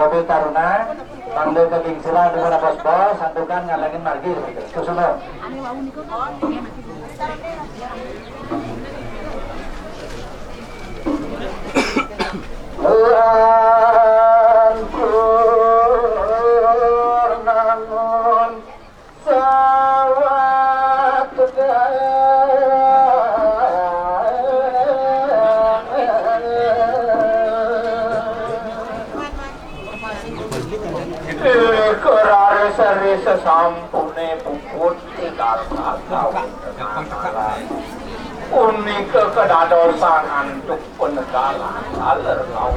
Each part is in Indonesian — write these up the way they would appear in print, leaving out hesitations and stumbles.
Mobil taruna, panggil ke Bingsila, dengan bos-bos, santukan ngalangin margi, terus semua. Sesampune puput tinggal kagau unik kedadosan antuk penegalan aler kau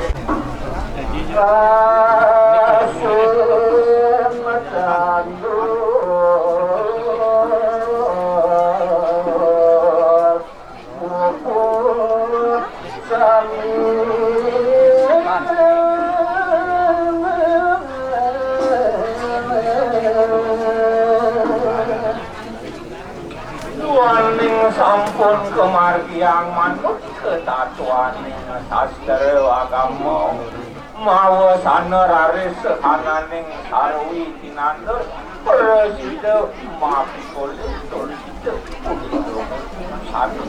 sampun kemargiang manut ketatuaning sastra agama mawa sanerare sehananing sarwi tinandor presida mapikul tolite satu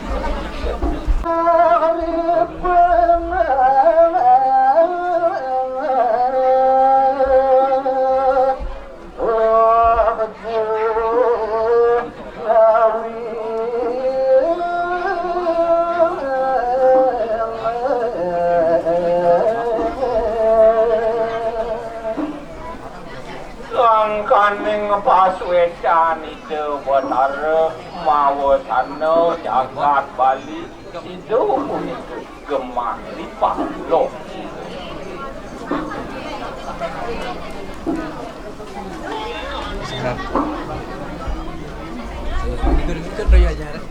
mangkaning paswedan itu Bhatara mawasana jagat Bali itu unik gemah lipat lo. Ikut raya jarak.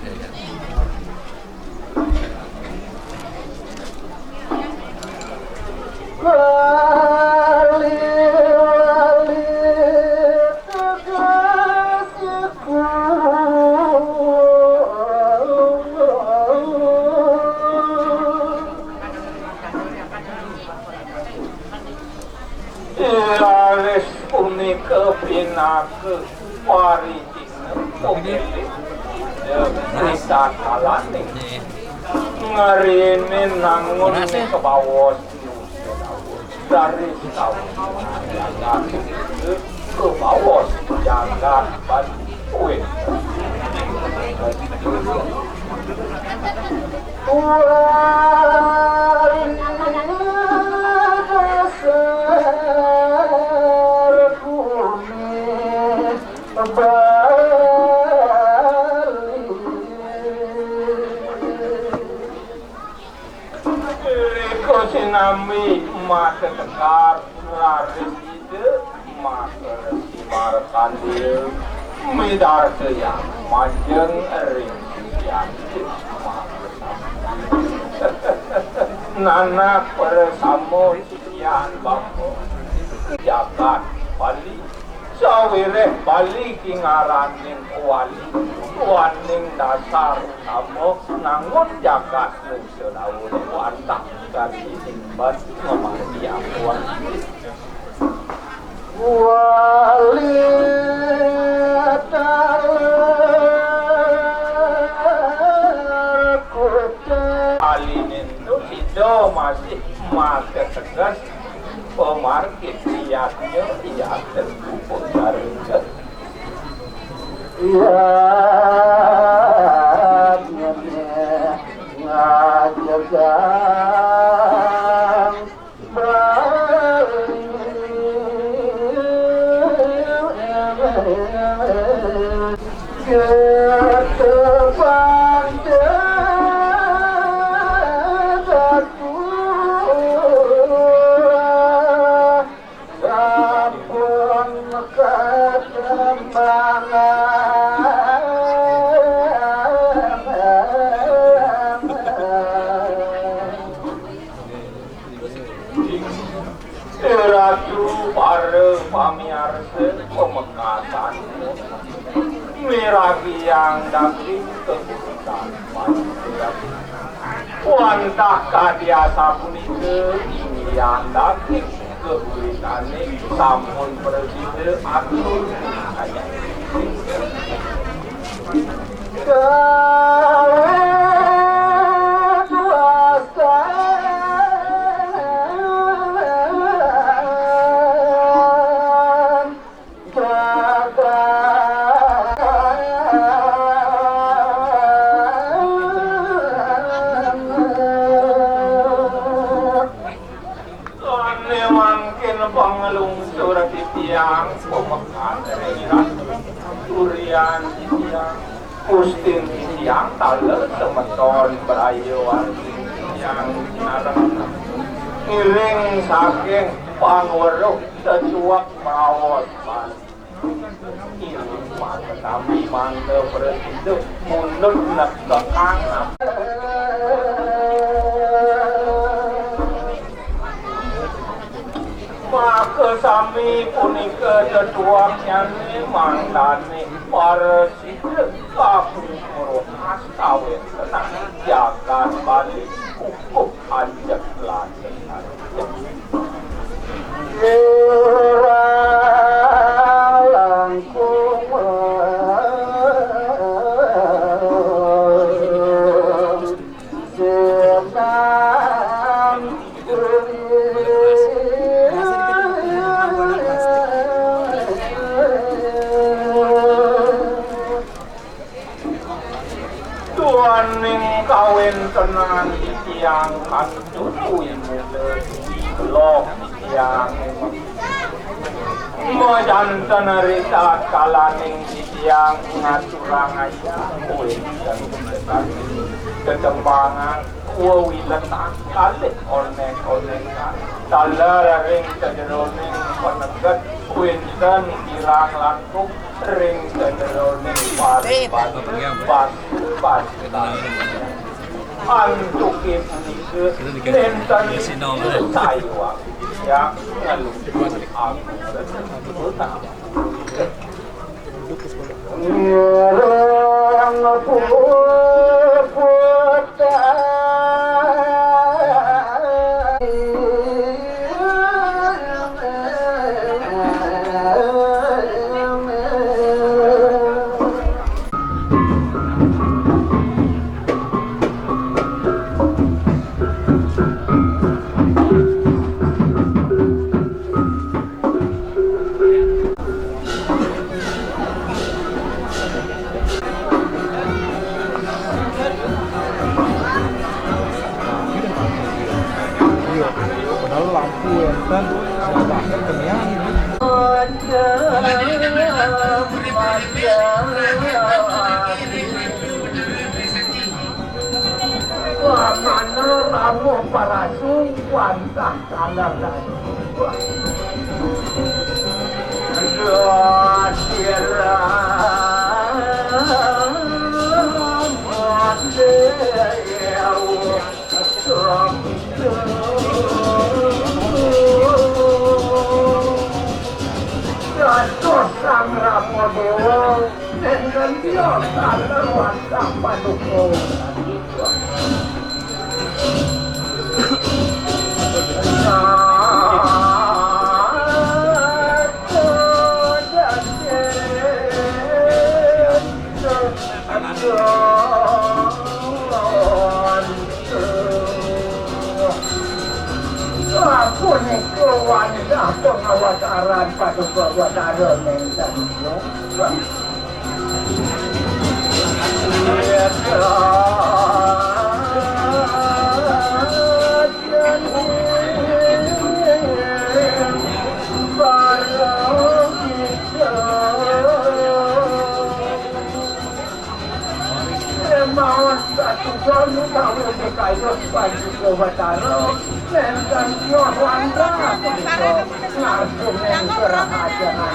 Ilaris unik pinake paritina pemilik cerita kalane ngarene nangun ke bawah dari tahun jagat ke bawah jagat bantuin sinami mata tekar laris ide mata simar kandil midar yang majeng ring yang nana bersama sian bambu jagat Bali sawireh Bali kingaraning wali waning dasar amo nangun jagat nusunawun wantah dari simbat ngemari akuan wali alinin itu sido masih maka tegas pemarkit liatnya iya terkumpul dari ngajagang pemekasan miragi yang daging kebutuhan wantah kadiasa punike yang daging kebutuhannya sampun berside atur pengelungsur di tiang pemekasan durian di tiang kustin di tiang taler semeton berayuan yang narang ngiring saking pangweruh secuak merawat iring mata kami mangga berhidup mundur nak bekang maka sami punika deduaknya mangdane para sidhe kapungkur astawet tenang jagat Bali kukuh ajak lanjut Tuaning kawin tenan yang kandunui muda blok yang jantan rita kalaning yang ngaturang aja kuih dan ketembangan wawi letak kalik onek-onekan talara ring sederoning penegat kuinten hilang lantuk ring sederoning pas antuk itu nenten saywa yang ngeluh aku utama mana ramu para sungguhan tak salah lagi. Sang Ramo Dewa dengan dia salah sampai dukung. Pengawasaran pada Bhatara mentan satu kamu tahu dikait baju ke Bhatara mentan Yohanda langsung yang kerajaan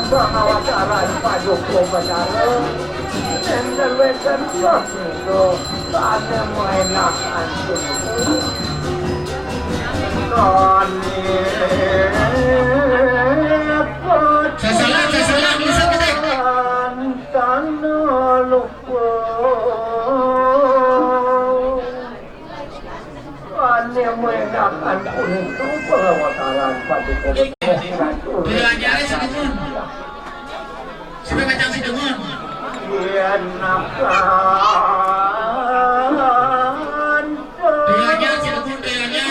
pengawasaran pada Bhatara dan wetan itu ada menakan mengenakan untuk pelawatan pada belajar sedikit sampai kacang sedikit belajar sedikit belajar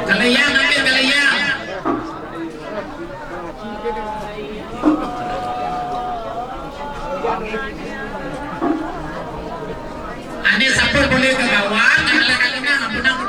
kalian ambil kalian Ane sapur boleh ke bawah, kalau kalian nak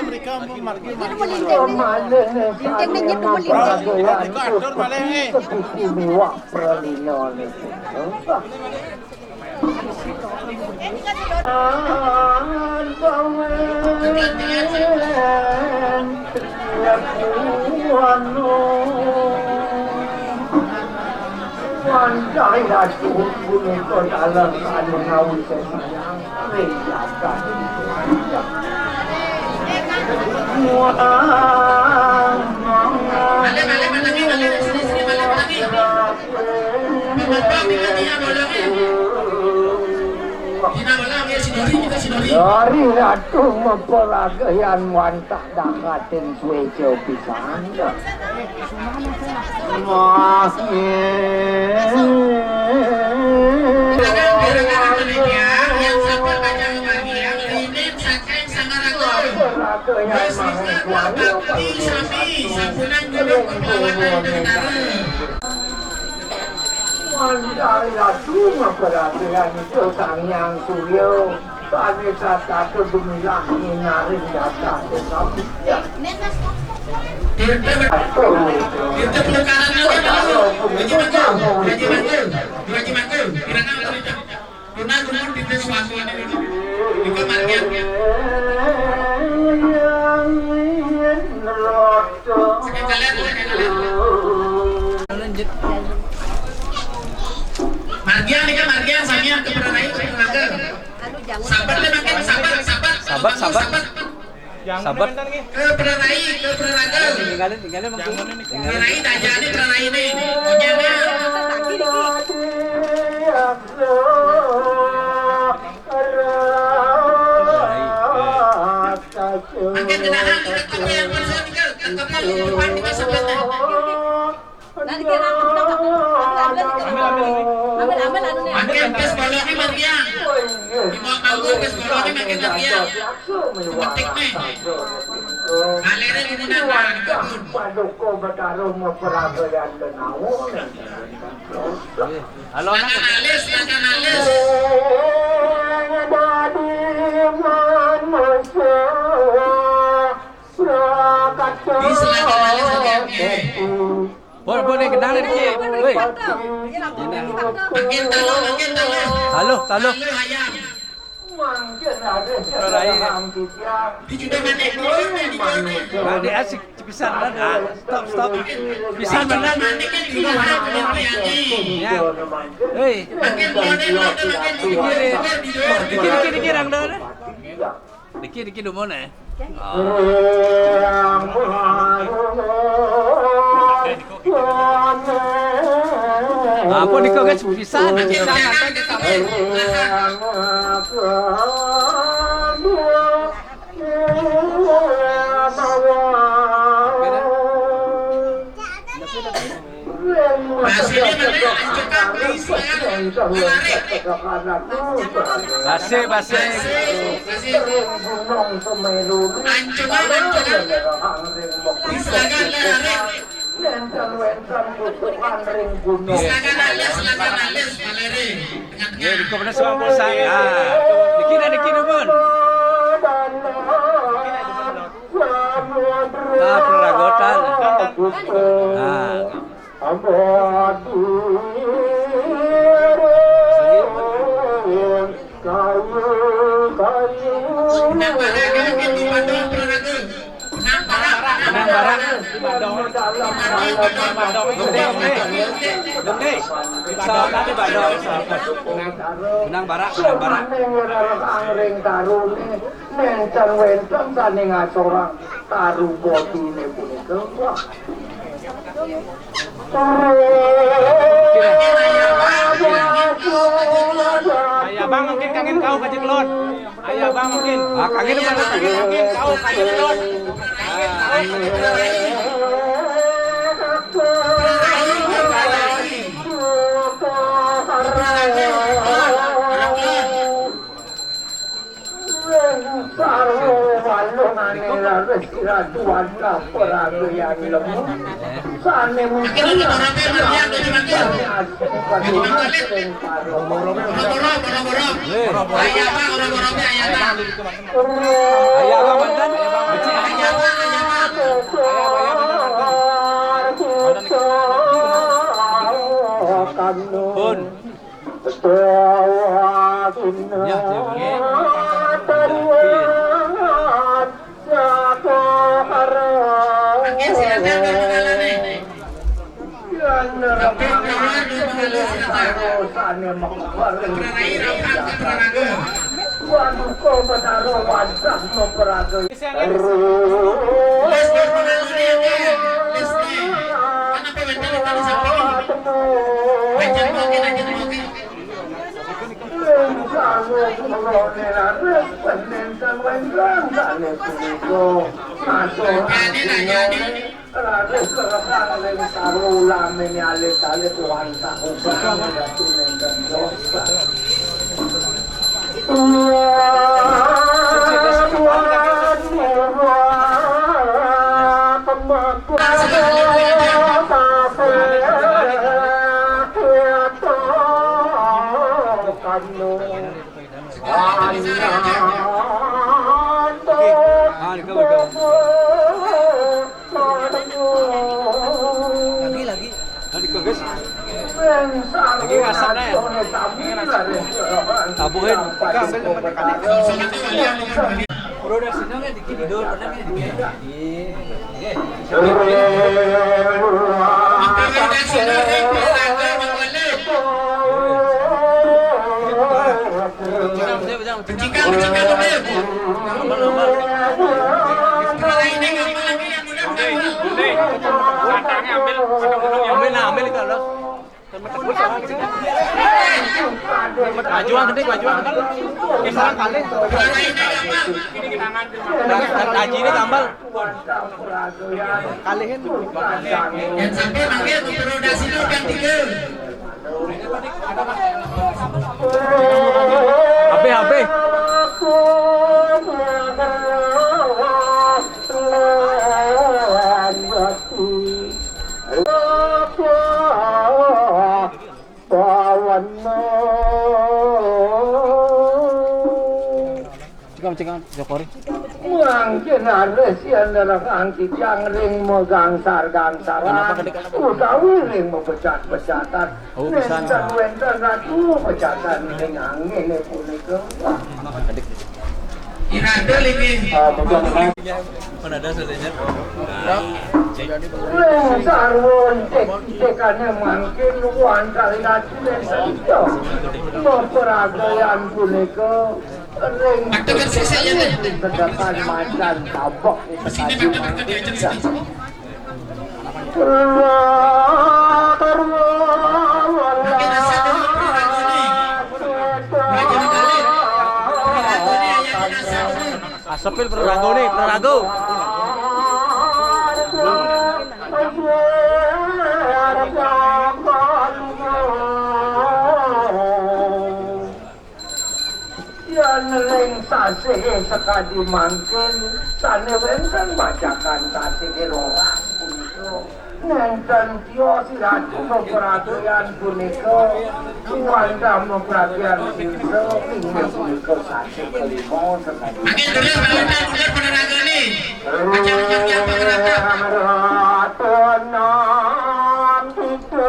mereka margil Dari ratu mempelagayan wantah dakatin suejo pisan. Dari ratu mempelagayan itu sangyang suryo. Tadi kata kebumilang inarin data tetap. Kita penukaran gaji mantul, kira-kira pernah keluar di sesuatu di kamarnya. lanjut. Margian nih kan margian samia ke peranai ke sabar deh makin sabar. Ke peranai Tinggalin mangkuk. peranai dajani peranai ini punyanya. Makin kenahan kita ketemu yang bersama tinggal ketemu depan di masa depan. Nanti kira ambil anu nih. Makin kes baloknya margian. Mau bangun kes baloknya makin margian. Petik nih. Alere di mana kan? Paduko Bhatara mempelagayan denau. Halo anak. Silakan alis. Boleh kenalin Ki. Woi. Makin talo. Halo. Hayam. Di juta mana dulu Ada asik pisan dan stop. Pisan benar. Manik kan di mana Ya. Hei. makin model makin Dikir ang doon. Dikir do mo na. Apa di kau guys pisan nanti sampai Base. Ya, di kau pernah suang bosan. Dikir pun. Peragotan. Menang barak. Angring tarune mencan wencan tani ngacorang taru botine punika. Ayah bang mungkin kangen kau kaji kelon. Ayah bang mungkin. Kangen mana Kangen kau kaji kelon. Tabuhin, udah seneng ya dikit tidur, ambil kalau majuan gede, kisaran kali haji ini tambal kalihin dan sampai manggil produksi lu kan 3 HP Cikam Jokori. Mungkin ada sian dalam angkit yang ring megangsar-gangsaran, utawi ring mempecat-pecatan. Nentan satu pecatan ring angin punika. Irada lagi. Mana ada saudanya? Ring sarwon tekannya mungkin luan kali nanti senjo. Memperagayan punika. Ring terdapat macan tabok di sekali manusia. Asapil Prarago nih, Prarago. Ring sasih sekali mangkin sane wenten bacakan sasih rolas punika nenten tio siratu memperhatian punika wanda memperhatian punika ini punika sasih kelima sekali Makin dulu ular Penataran nih. Macam-macam Ratunan itu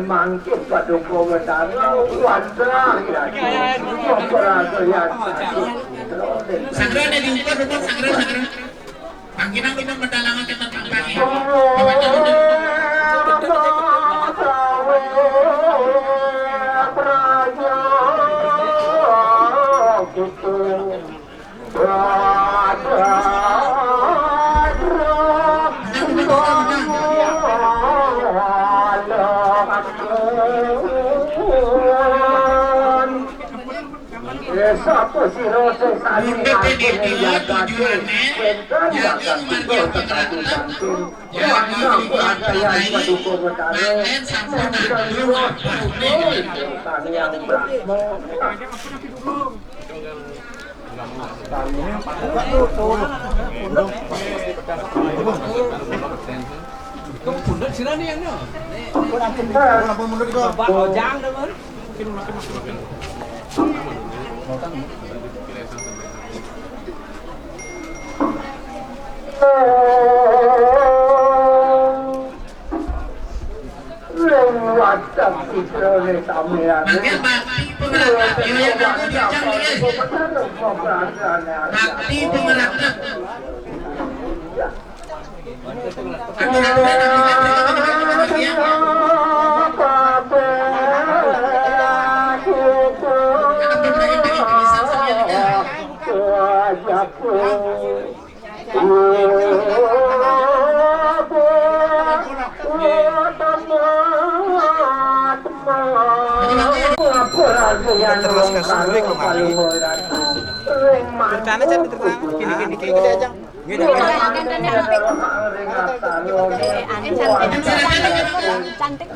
mangkit pada Bhatara Bhatara Sangra ada diukur rumah sangra. Panggilan kita mendalangan ke tempat pagi. Sapa sira sing sami Kamu pundak sih nih yang no. Cantik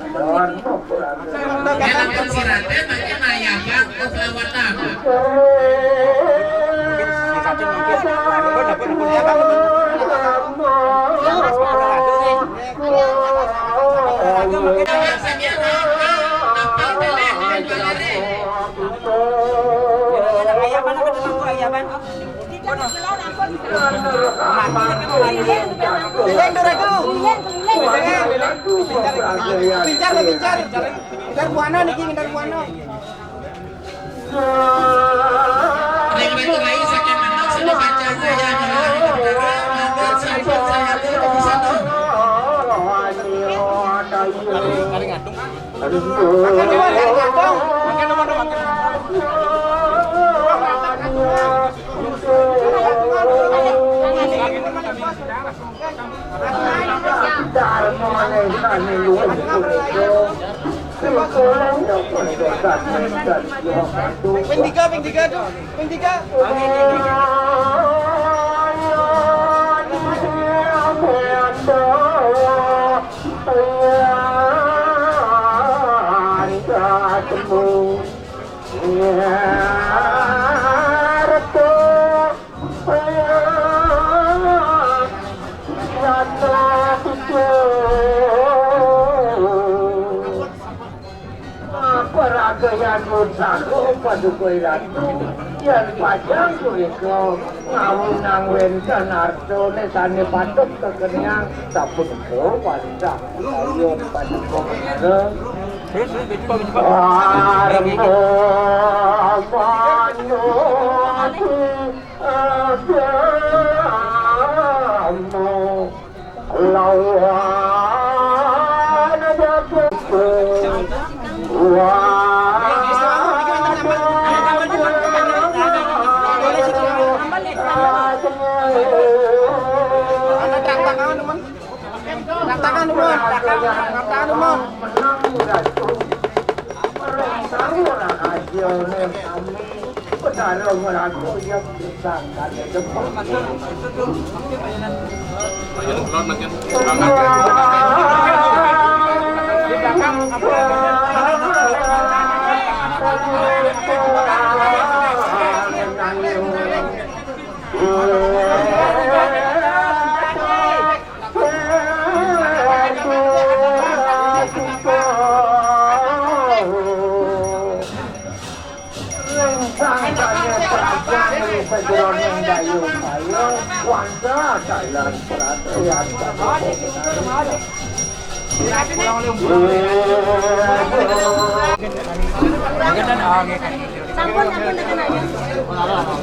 Pincar buana niki pincar buana. Ping tiga tuh, ping tiga. Yang bersako padukoi ratu yang pajang kuriko ngawunang wenkan arto nesane patok kekenyang sabun ko wanda ayo paduko ada warmo banyo agamo lawan ada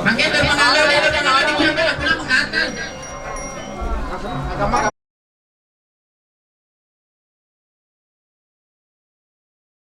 Makin terpengaruh